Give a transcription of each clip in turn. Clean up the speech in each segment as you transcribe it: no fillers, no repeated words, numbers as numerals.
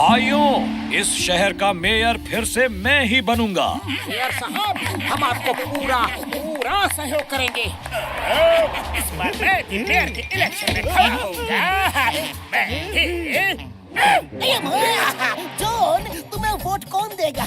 भाइयों, इस शहर का मेयर फिर से मैं ही बनूंगा। मेयर साहब, हम आपको पूरा सहयोग करेंगे। इस बार मैं भी मेयर के इलेक्शन में खड़ा होऊंगा। मैं ही। जॉन, तुम्हें वोट कौन देगा?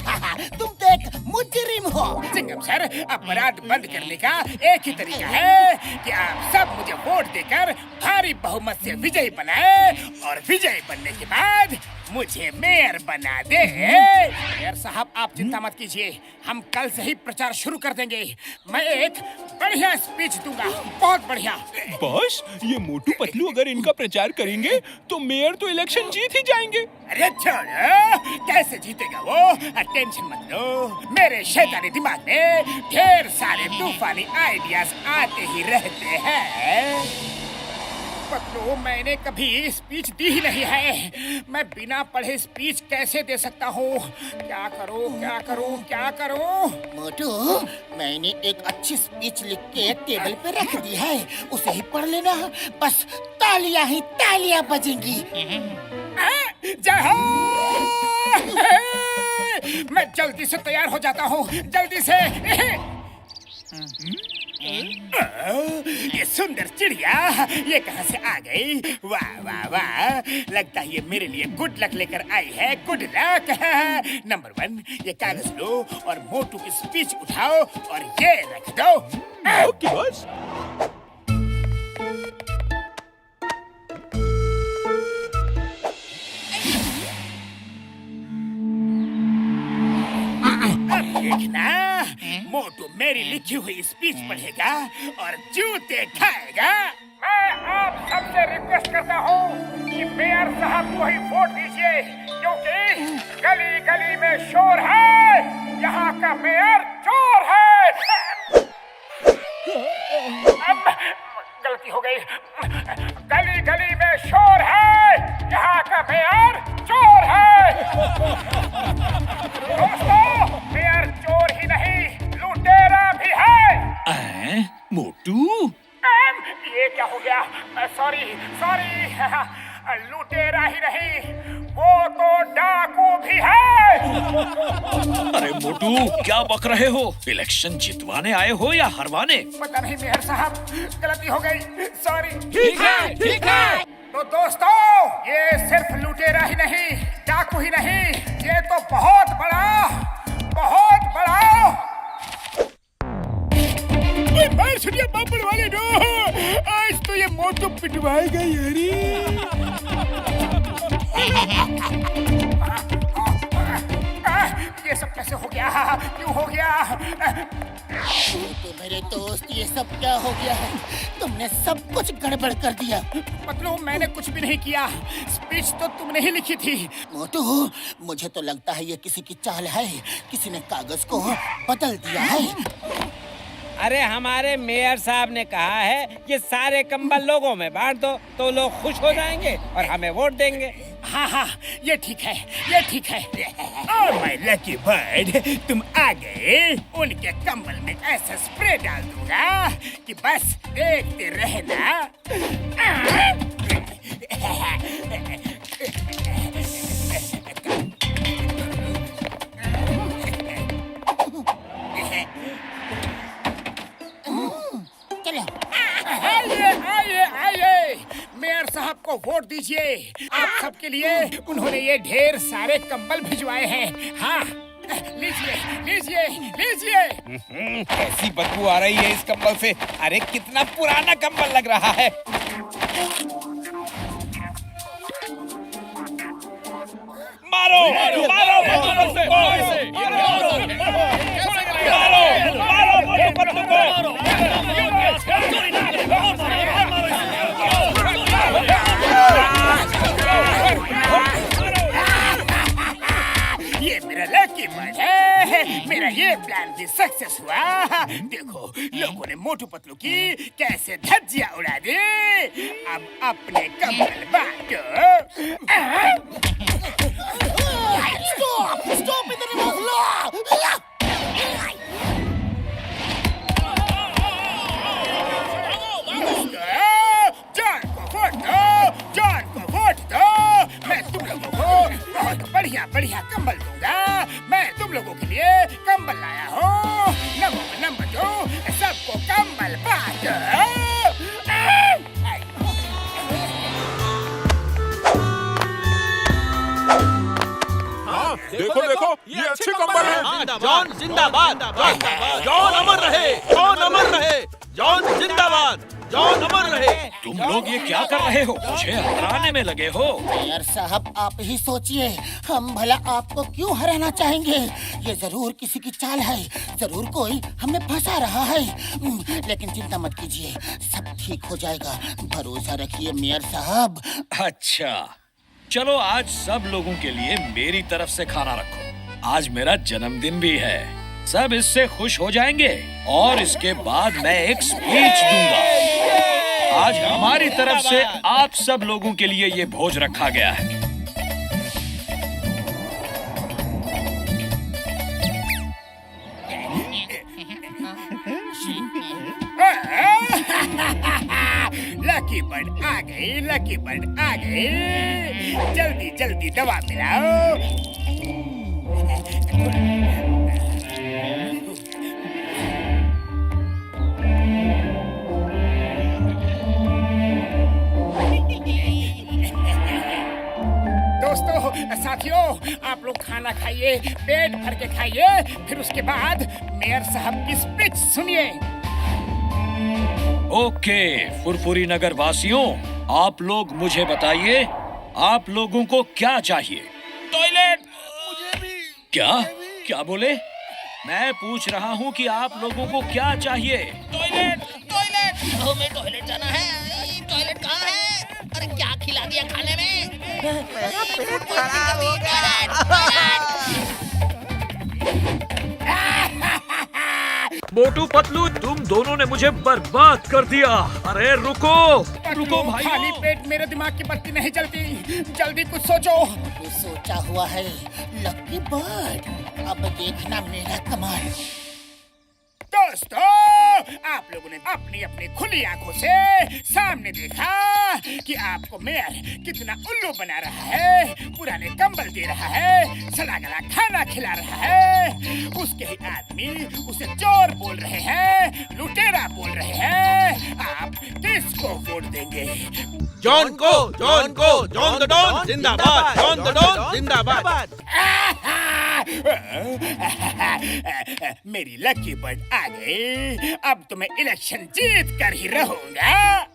तुम तो एक मुजरिम हो। सिंघम सर, अपराध बंद करने का एक ही तरीका है कि आप सब मुझे वोट देकर भारी बहुमत से विजयी बनाए और विजयी बनने के बाद मुझे मेयर बना दे। मेयर साहब, आप चिंता मत कीजिए, हम कल से ही प्रचार शुरू कर देंगे। मैं एक बढ़िया स्पीच दूंगा, बहुत बढ़िया। बॉस, ये मोटू पतलू अगर इनका प्रचार करेंगे तो मेयर तो इलेक्शन जीत ही जाएंगे। अरे छोड़ो, कैसे जीतेगा वो? टेंशन मत लो, मेरे शैतानी दिमाग में ढेर सारे तूफानी आइडियाज आते ही रहते हैं। पतलू, मैंने कभी स्पीच दी ही नहीं है। मैं बिना पढ़े स्पीच कैसे दे सकता हूँ? क्या करूँ? मोटू, मैंने एक अच्छी स्पीच लिख के टेबल पे रख दी है, उसे ही पढ़ लेना। बस तालियां ही तालियां बजेंगी। जय हो! मैं जल्दी से तैयार हो जाता हूँ, जल्दी से। ये सुंदर चिड़िया, ये कहाँ से आ गई? वाह वाह वाह, लगता है ये मेरे लिए गुड लक लेकर आई है। Good luck. नंबर 1, ये कागज लो और मोटू की स्पीच उठाओ और ये रख दो। Okay boss. देखना, मोटू मेरी लिखी हुई स्पीच पढ़ेगा और जूते खाएगा। मैं आप सबसे रिक्वेस्ट करता हूँ कि मेयर साहब को ही वोट दीजिए, क्योंकि गली गली में शोर है, यहाँ का मेयर चोर है। अब गलती हो गई। गली गली में शोर है, यहाँ का मेयर चोर है। दोस्तों, मेयर चोर ही नहीं, लुटेरा भी है। मोटू, ये क्या हो गया? सॉरी, लुटेरा ही नहीं, वो तो डाकू भी है। अरे मोटू, क्या बक रहे हो? इलेक्शन जितवाने आए हो या हरवाने? पता नहीं मेयर साहब, गलती हो गई, सॉरी। ठीक है। तो दोस्तों, ये सिर्फ लुटेरा ही नहीं, डाकू ही नहीं, ये तो बहुत बड़ा मार छुड़िया पापड़ वाले दो। आज तो ये मोटू पिटवाएगा यारी। ये सब कैसे हो गया? क्यों हो गया? तो मेरे दोस्त, ये सब क्या हो गया है? तुमने सब कुछ गड़बड़ कर दिया। मतलब मैंने कुछ भी नहीं किया, स्पीच तो तुमने ही लिखी थी। मोटू, मुझे तो लगता है ये किसी की चाल है, किसी ने कागज को बदल दिया है। अरे हमारे मेयर साहब ने कहा है कि सारे कंबल लोगों में बांट दो तो लोग खुश हो जाएंगे और हमें वोट देंगे। हाँ, ये ठीक है। और माय लकी बर्ड, तुम आ गए। उनके कंबल में ऐसा स्प्रे डाल दूंगा कि बस देखते रहना। आइए, मेयर साहब को वोट दीजिए। आप सबके लिए उन्होंने ये ढेर सारे कंबल भिजवाए हैं। हाँ, लीजिए। कैसी बदबू आ रही है इस कंबल से। अरे कितना पुराना कंबल लग रहा है। मारो मोटू पतलू को। ये मेरा लकी बर्ड है। मेरा ये प्लान भी सक्सेस हुआ। देखो, लोगों ने मोटू पतलू की कैसे धज्जियां उड़ा दी। अब अपने कंबल बांटो। स्टॉप इधर मत। जॉन को वोट दो। मैं तुम लोगों को बहुत बढ़िया बढ़िया कंबल दूंगा। मैं तुम लोगों के लिए कंबल लाया हूँ। नंबर 2 सबको कंबल बांटो। देखो देखो ये अच्छे कंबल हैं। जॉन जिंदाबाद, जॉन अमर रहे, जॉन अमर रहे, जॉन जिंदाबाद, जॉन अमर रहे। तुम लोग ये क्या कर रहे हो? मुझे हराने में लगे हो। मेयर साहब आप ही सोचिए, हम भला आपको क्यों हराना चाहेंगे? ये जरूर किसी की चाल है, जरूर कोई हमें फंसा रहा है। लेकिन चिंता मत कीजिए, सब ठीक हो जाएगा, भरोसा रखिए मेयर साहब। अच्छा चलो, आज सब लोगों के लिए मेरी तरफ से खाना रखो। आज मेरा जन्मदिन भी है, सब इससे खुश हो जाएंगे और इसके बाद मैं एक स्पीच दूंगा। आज हमारी तरफ से आप सब लोगों के लिए ये भोज रखा गया है। लकी बर्ड आ गई, लकी बर्ड आ गई। जल्दी जल्दी दवा पिलाओ। दोस्तों, साथियों, आप लोग खाना खाइए, पेट भर के खाइए, फिर उसके बाद मेयर साहब की स्पीच सुनिए। ओके फुरफुरी नगर वासियों, आप लोग मुझे बताइए, आप लोगों को क्या चाहिए? टॉयलेट। मुझे भी। क्या बोले? मैं पूछ रहा हूँ कि आप लोगों को क्या चाहिए? Toilet, toilet. हमें टॉयलेट जाना है। टॉयलेट कहाँ है? अरे क्या खिला दिया खाने में? मेरा पेट खराब हो गया। मोटू पतलू, तुम दोनों ने मुझे बर्बाद कर दिया। अरे रुको रुको भाई, खाली पेट मेरे दिमाग की बत्ती नहीं जलती। जल्दी कुछ सोचो। कुछ सोचा हुआ है, लकी बर्ड। अब देखना मेरा कमाल। दोस्तों, आप लोगों ने अपनी अपनी खुली आंखों से सामने देखा कि आपको मेयर कितना उल्लू बना रहा है, पुराने कंबल दे रहा है, सड़ा गला खाना खिला रहा है। उसके ही आदमी उसे चोर बोल रहे हैं, लुटेरा बोल रहे हैं। आप किसको वोट देंगे? जॉन को, जॉन को, जॉन द डॉन जिंदाबाद, जॉन द डॉन जिंदाबाद। मेरी लकी बर्ड आ गई। अब तो मैं इलेक्शन जीत कर ही रहूंगा।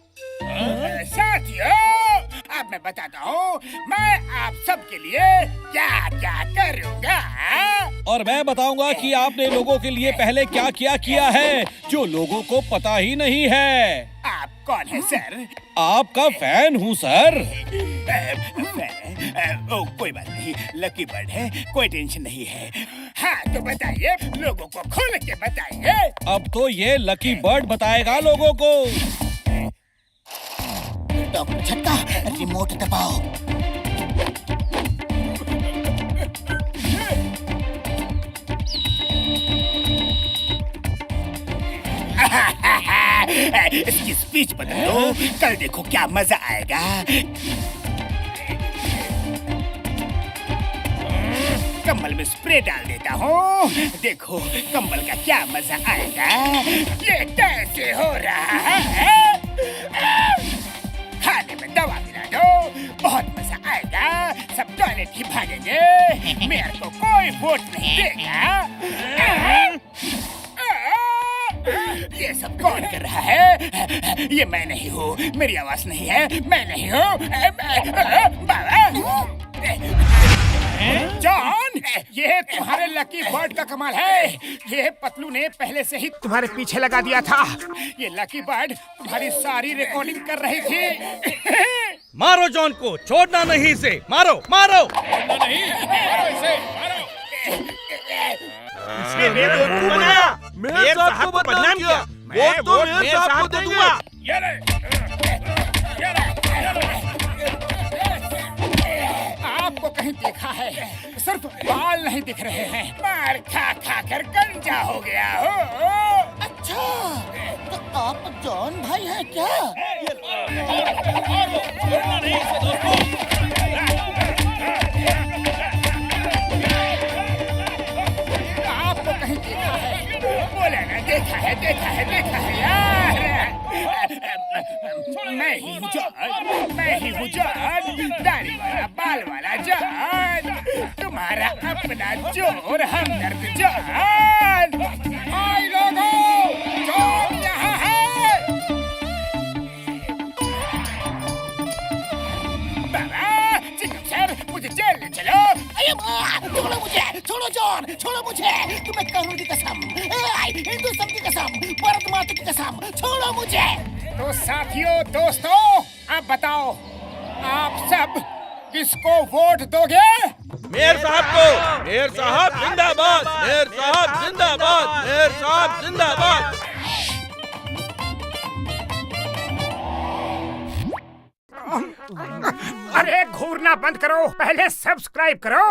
साथियों, अब मैं बताता हूँ मैं आप सबके लिए क्या क्या करूँगा। और मैं बताऊंगा कि आपने लोगों के लिए पहले क्या क्या किया है, जो लोगों को पता ही नहीं है। आप कौन है सर? आपका फैन हूँ सर। कोई बात नहीं, लकी बर्ड है, कोई टेंशन नहीं है। हाँ तो बताइए, लोगों को खुल के बताइए। अब तो ये लकी बर्ड बताएगा लोगों को। डॉक्टर छक्का, रिमोट दबाओ। इसकी स्पीच बदल दो, कल देखो क्या मजा आएगा। कंबल में स्प्रे डाल देता हूँ, देखो कंबल का क्या मजा आएगा। ये कैसे हो रहा है? खाने में दवा मिला दो, बहुत मजा आएगा। सब टॉयलेट ही भागेंगे, मेयर को कोई वोट नहीं देगा। ये सब कौन कर रहा है? ये मैं नहीं हूँ, मेरी आवाज नहीं है, मैं नहीं हूँ। बाबा जॉन, ये तुम्हारे लकी बर्ड का कमाल है। ये पतलू ने पहले से ही तुम्हारे पीछे लगा दिया था। ये लकी बर्ड तुम्हारी सारी रिकॉर्डिंग कर रही थी। मारो जॉन को, छोड़ना नहीं इसे, मारो मारो। इसने मेरे को बनाया, मेयर साहब को बदनाम किया। मैं वोट मेयर साहब को दूंगा। आपको कहीं देखा है? सिर्फ बाल नहीं दिख रहे हैं, मार खा खा कर गंजा हो गया हो। अच्छा, तो आप जॉन भाई हैं क्या? मैं ही हूँ जॉन, मैं ही हूँ जॉन, दाढ़ी वाला बाल वाला जॉन, तुम्हारा अपना चोर हमदर्द जॉन। भाई लोगों, जॉन यहाँ है। बाबा, चिंगम सर, मुझे जेल ले चलो। अरे माँ, छोड़ो मुझे, छोड़ो जॉन, छोड़ो मुझे। तुम्हें कानून की कसम, हिंदुस्तान की कसम, भारत माता की कसम, छोड़ो मुझे। तो साथियों, दोस्तों, अब बताओ, आप सब किसको वोट दोगे? मेयर साहब को। मेयर साहब जिंदाबाद, मेयर साहब जिंदाबाद, मेयर साहब जिंदाबाद। अरे घूरना बंद करो, पहले सब्सक्राइब करो।